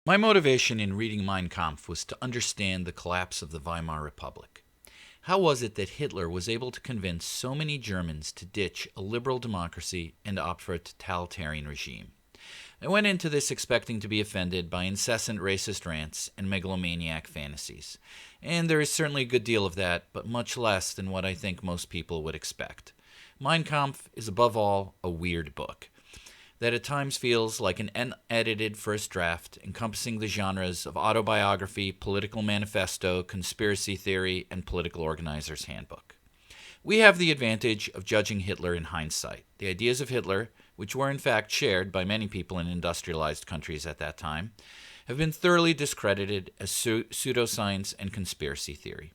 My motivation in reading Mein Kampf was to understand the collapse of the Weimar Republic. How was it that Hitler was able to convince so many Germans to ditch a liberal democracy and opt for a totalitarian regime? I went into this expecting to be offended by incessant racist rants and megalomaniac fantasies. And there is certainly a good deal of that, but much less than what I think most people would expect. Mein Kampf is above all a weird book that at times feels like an unedited first draft encompassing the genres of autobiography, political manifesto, conspiracy theory, and political organizer's handbook. We have the advantage of judging Hitler in hindsight. The ideas of Hitler, which were in fact shared by many people in industrialized countries at that time, have been thoroughly discredited as pseudoscience and conspiracy theory.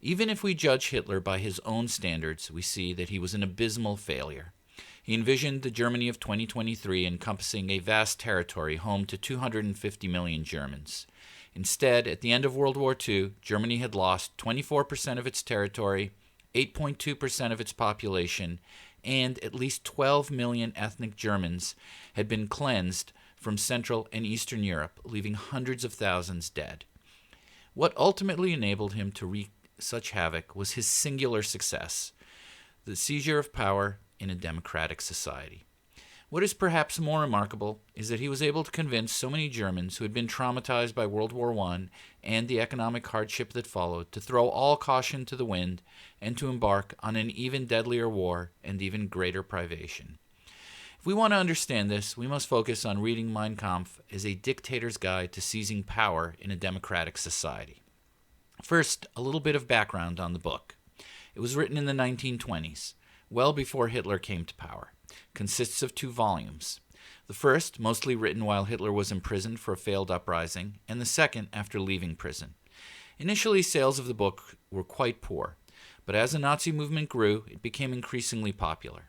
Even if we judge Hitler by his own standards, we see that he was an abysmal failure. He envisioned the Germany of 2023 encompassing a vast territory home to 250 million Germans. Instead, at the end of World War II, Germany had lost 24% of its territory, 8.2% of its population, and at least 12 million ethnic Germans had been cleansed from Central and Eastern Europe, leaving hundreds of thousands dead. What ultimately enabled him to wreak such havoc was his singular success, the seizure of power in a democratic society. What is perhaps more remarkable is that he was able to convince so many Germans who had been traumatized by World War I and the economic hardship that followed to throw all caution to the wind and to embark on an even deadlier war and even greater privation. If we want to understand this, we must focus on reading Mein Kampf as a dictator's guide to seizing power in a democratic society. First, a little bit of background on the book. It was written in the 1920s, well before Hitler came to power. Consists of 2 volumes. The first, mostly written while Hitler was imprisoned for a failed uprising, and the second after leaving prison. Initially, sales of the book were quite poor, but as the Nazi movement grew, it became increasingly popular.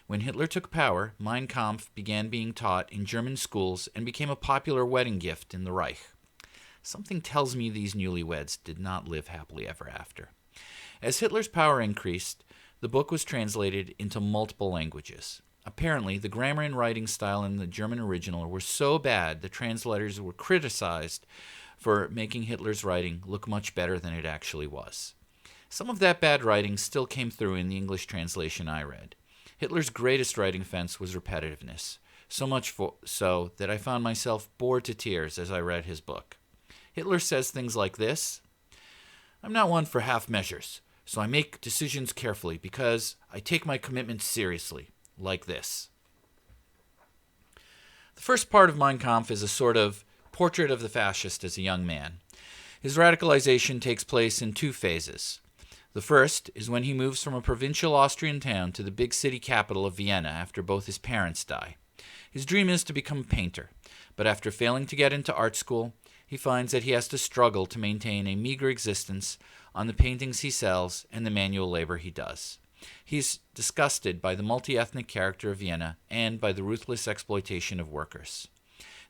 When Hitler took power, Mein Kampf began being taught in German schools and became a popular wedding gift in the Reich. Something tells me these newlyweds did not live happily ever after. As Hitler's power increased, the book was translated into multiple languages. Apparently, the grammar and writing style in the German original were so bad that translators were criticized for making Hitler's writing look much better than it actually was. Some of that bad writing still came through in the English translation I read. Hitler's greatest writing offense was repetitiveness, so much so that I found myself bored to tears as I read his book. Hitler says things like this: "I'm not one for half measures. So I make decisions carefully because I take my commitments seriously, like this." The first part of Mein Kampf is a sort of portrait of the fascist as a young man. His radicalization takes place in 2 phases. The first is when he moves from a provincial Austrian town to the big city capital of Vienna after both his parents die. His dream is to become a painter, but after failing to get into art school, he finds that he has to struggle to maintain a meager existence on the paintings he sells and the manual labor he does. He's disgusted by the multi-ethnic character of Vienna and by the ruthless exploitation of workers.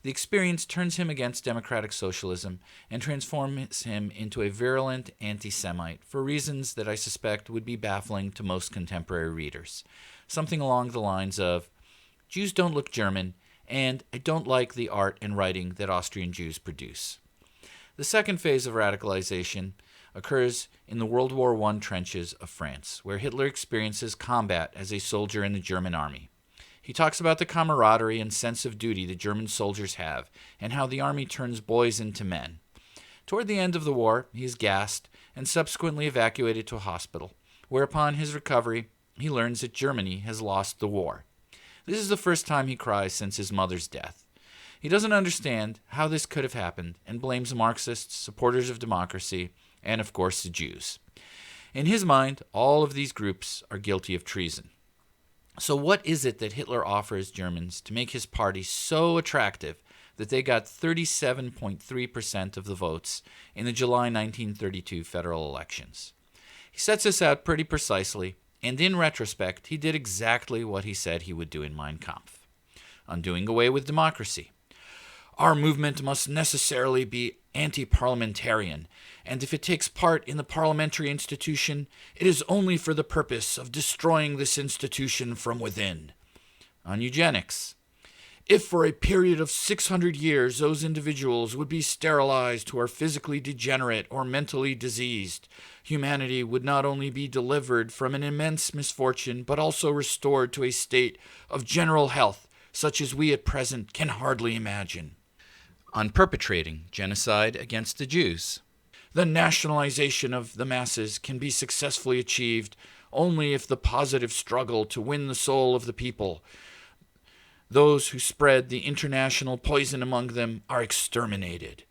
The experience turns him against democratic socialism and transforms him into a virulent anti-Semite for reasons that I suspect would be baffling to most contemporary readers. Something along the lines of, "Jews don't look German, and I don't like the art and writing that Austrian Jews produce." The second phase of radicalization occurs in the World War I trenches of France, where Hitler experiences combat as a soldier in the German army. He talks about the camaraderie and sense of duty the German soldiers have, and how the army turns boys into men. Toward the end of the war, he is gassed and subsequently evacuated to a hospital, where upon his recovery, he learns that Germany has lost the war. This is the first time he cries since his mother's death. He doesn't understand how this could have happened and blames Marxists, supporters of democracy, and of course the Jews. In his mind, all of these groups are guilty of treason. So what is it that Hitler offers Germans to make his party so attractive that they got 37.3% of the votes in the July 1932 federal elections? He sets this out pretty precisely, and in retrospect, he did exactly what he said he would do in Mein Kampf. On doing away with democracy. "Our movement must necessarily be anti-parliamentarian, and if it takes part in the parliamentary institution, it is only for the purpose of destroying this institution from within." On eugenics. If for a period of 600 years those individuals would be sterilized who are physically degenerate or mentally diseased, humanity would not only be delivered from an immense misfortune, but also restored to a state of general health, such as we at present can hardly imagine. On perpetrating genocide against the Jews. The nationalization of the masses can be successfully achieved only if the positive struggle to win the soul of the people, those who spread the international poison among them, are exterminated.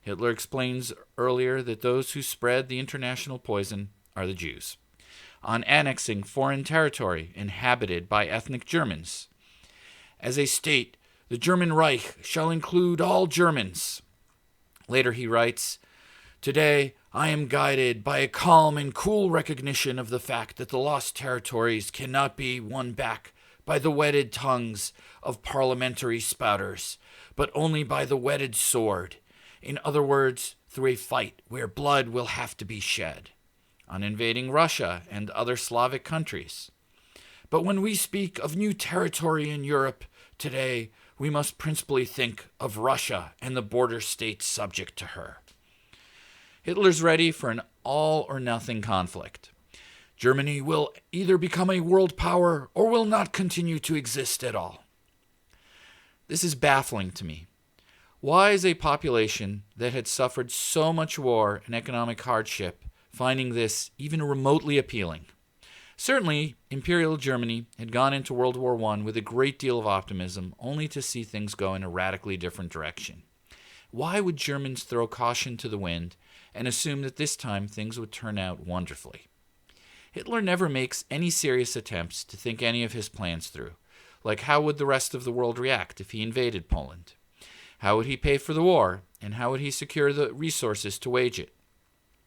Hitler explains earlier that those who spread the international poison are the Jews. On annexing foreign territory inhabited by ethnic Germans. As a state, the German Reich shall include all Germans. Later he writes, "Today I am guided by a calm and cool recognition of the fact that the lost territories cannot be won back by the whetted tongues of parliamentary spouters, but only by the whetted sword. In other words, through a fight where blood will have to be shed." On invading Russia and other Slavic countries. But when we speak of new territory in Europe today, we must principally think of Russia and the border states subject to her. Hitler's ready for an all-or-nothing conflict. Germany will either become a world power or will not continue to exist at all. This is baffling to me. Why is a population that had suffered so much war and economic hardship finding this even remotely appealing? Certainly, Imperial Germany had gone into World War I with a great deal of optimism, only to see things go in a radically different direction. Why would Germans throw caution to the wind and assume that this time things would turn out wonderfully? Hitler never makes any serious attempts to think any of his plans through, like how would the rest of the world react if he invaded Poland? How would he pay for the war, and how would he secure the resources to wage it?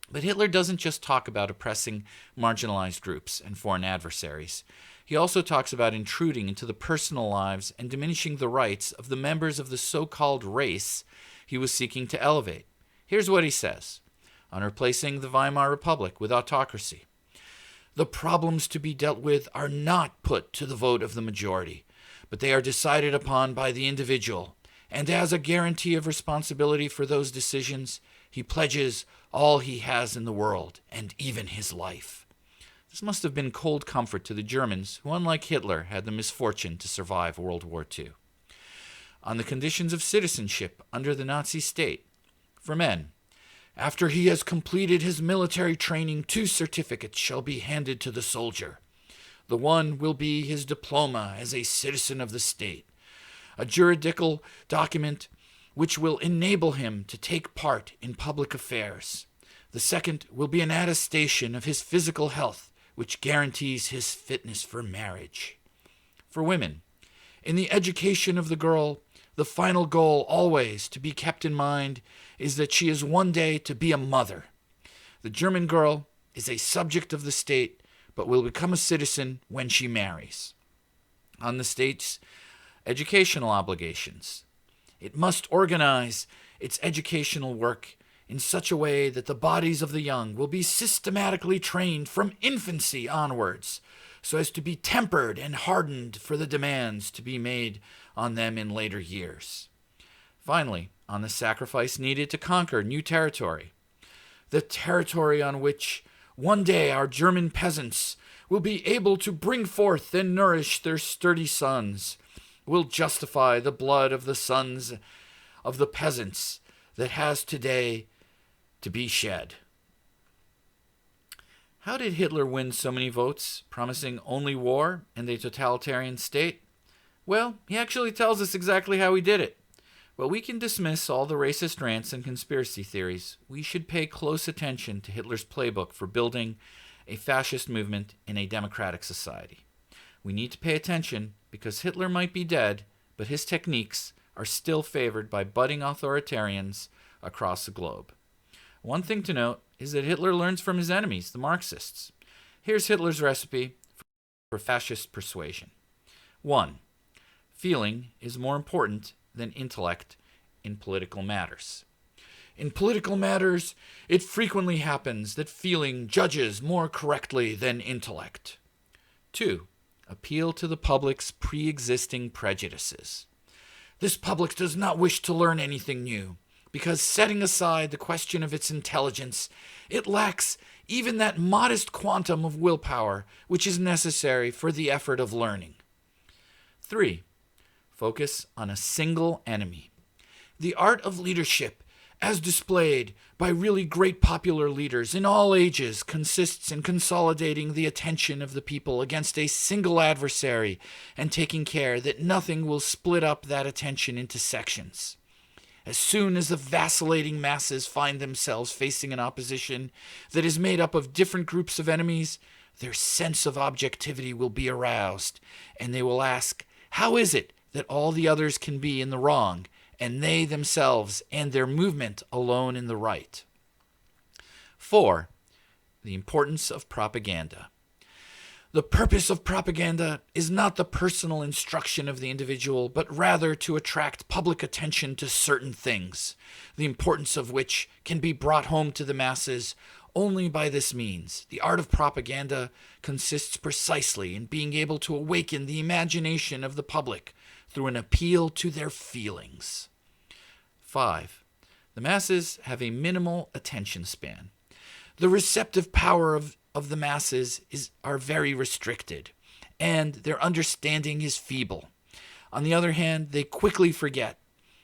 But Hitler doesn't just talk about oppressing marginalized groups and foreign adversaries. He also talks about intruding into the personal lives and diminishing the rights of the members of the so-called race he was seeking to elevate. Here's what he says on replacing the Weimar Republic with autocracy. "The problems to be dealt with are not put to the vote of the majority, but they are decided upon by the individual, and as a guarantee of responsibility for those decisions, he pledges all he has in the world, and even his life." This must have been cold comfort to the Germans, who, unlike Hitler, had the misfortune to survive World War II. On the conditions of citizenship under the Nazi state. For men, "After he has completed his military training, 2 certificates shall be handed to the soldier. The one will be his diploma as a citizen of the state, a juridical document which will enable him to take part in public affairs. The second will be an attestation of his physical health, which guarantees his fitness for marriage." For women, in the education of the girl, the final goal always to be kept in mind is that she is one day to be a mother. The German girl is a subject of the state, but will become a citizen when she marries. On the state's educational obligations, it must organize its educational work in such a way that the bodies of the young will be systematically trained from infancy onwards, so as to be tempered and hardened for the demands to be made on them in later years. Finally, on the sacrifice needed to conquer new territory, the territory on which one day our German peasants will be able to bring forth and nourish their sturdy sons, will justify the blood of the sons of the peasants that has today to be shed. How did Hitler win so many votes, promising only war and a totalitarian state? Well, he actually tells us exactly how he did it. While we can dismiss all the racist rants and conspiracy theories, we should pay close attention to Hitler's playbook for building a fascist movement in a democratic society. We need to pay attention because Hitler might be dead, but his techniques are still favored by budding authoritarians across the globe. One thing to note is that Hitler learns from his enemies, the Marxists. Here's Hitler's recipe for fascist persuasion. 1. Feeling is more important than intellect in political matters. In political matters, it frequently happens that feeling judges more correctly than intellect. 2. Appeal to the public's pre-existing prejudices. This public does not wish to learn anything new, because setting aside the question of its intelligence, it lacks even that modest quantum of willpower which is necessary for the effort of learning. 3. Focus on a single enemy. The art of leadership, as displayed by really great popular leaders in all ages, consists in consolidating the attention of the people against a single adversary and taking care that nothing will split up that attention into sections. As soon as the vacillating masses find themselves facing an opposition that is made up of different groups of enemies, their sense of objectivity will be aroused, and they will ask, how is it that all the others can be in the wrong, and they themselves and their movement alone in the right? 4. The importance of propaganda. The purpose of propaganda is not the personal instruction of the individual, but rather to attract public attention to certain things, the importance of which can be brought home to the masses only by this means. The art of propaganda consists precisely in being able to awaken the imagination of the public through an appeal to their feelings. 5. The masses have a minimal attention span. The receptive power of the masses are very restricted, and their understanding is feeble. On the other hand, they quickly forget.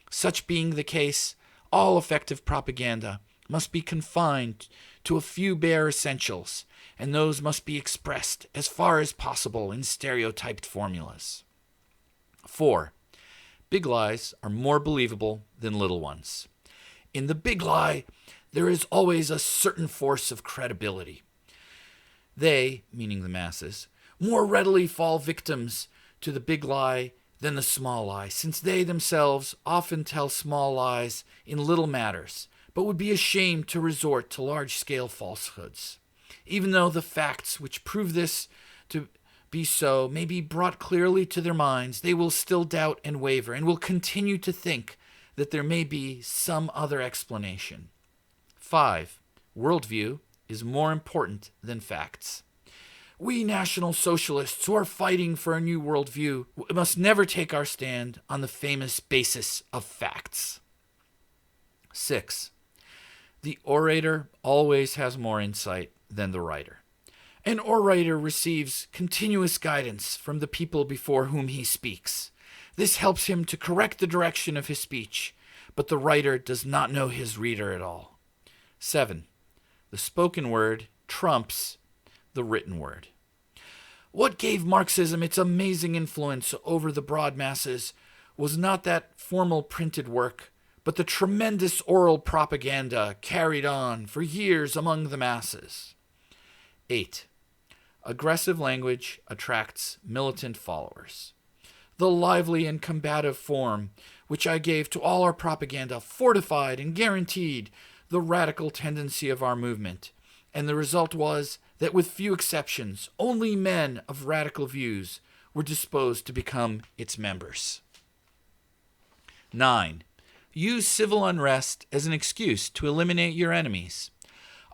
Such being the case, all effective propaganda must be confined to a few bare essentials, and those must be expressed as far as possible in stereotyped formulas. 4. Big lies are more believable than little ones. In the big lie, there is always a certain force of credibility. They, meaning the masses, more readily fall victims to the big lie than the small lie, since they themselves often tell small lies in little matters, but would be ashamed to resort to large-scale falsehoods. Even though the facts which prove this to be so may be brought clearly to their minds, they will still doubt and waver, and will continue to think that there may be some other explanation. 5. Worldview is more important than facts. We National Socialists who are fighting for a new worldview must never take our stand on the famous basis of facts. 6. The orator always has more insight than the writer. An orator receives continuous guidance from the people before whom he speaks. This helps him to correct the direction of his speech, but the writer does not know his reader at all. 7. The spoken word trumps the written word. What gave Marxism its amazing influence over the broad masses was not that formal printed work, but the tremendous oral propaganda carried on for years among the masses. 8. Aggressive language attracts militant followers. The lively and combative form which I gave to all our propaganda fortified and guaranteed the radical tendency of our movement, and the result was that with few exceptions, only men of radical views were disposed to become its members. 9. Use civil unrest as an excuse to eliminate your enemies.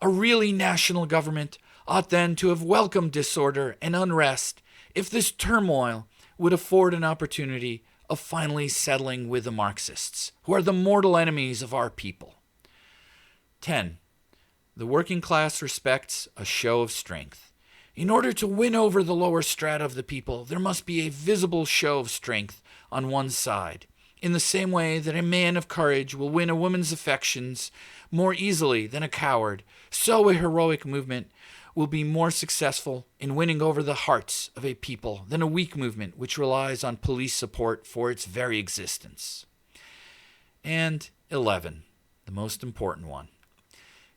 A really national government ought then to have welcomed disorder and unrest if this turmoil would afford an opportunity of finally settling with the Marxists, who are the mortal enemies of our people. 10. The working class respects a show of strength. In order to win over the lower strata of the people, there must be a visible show of strength on one side, in the same way that a man of courage will win a woman's affections more easily than a coward, so a heroic movement will be more successful in winning over the hearts of a people than a weak movement which relies on police support for its very existence. And 11, the most important one.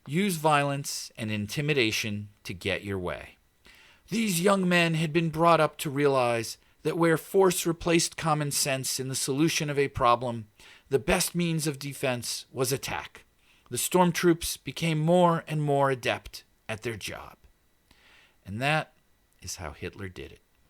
Use violence and intimidation to get your way. These young men had been brought up to realize that where force replaced common sense in the solution of a problem, the best means of defense was attack. The stormtroops became more and more adept at their job. And that is how Hitler did it.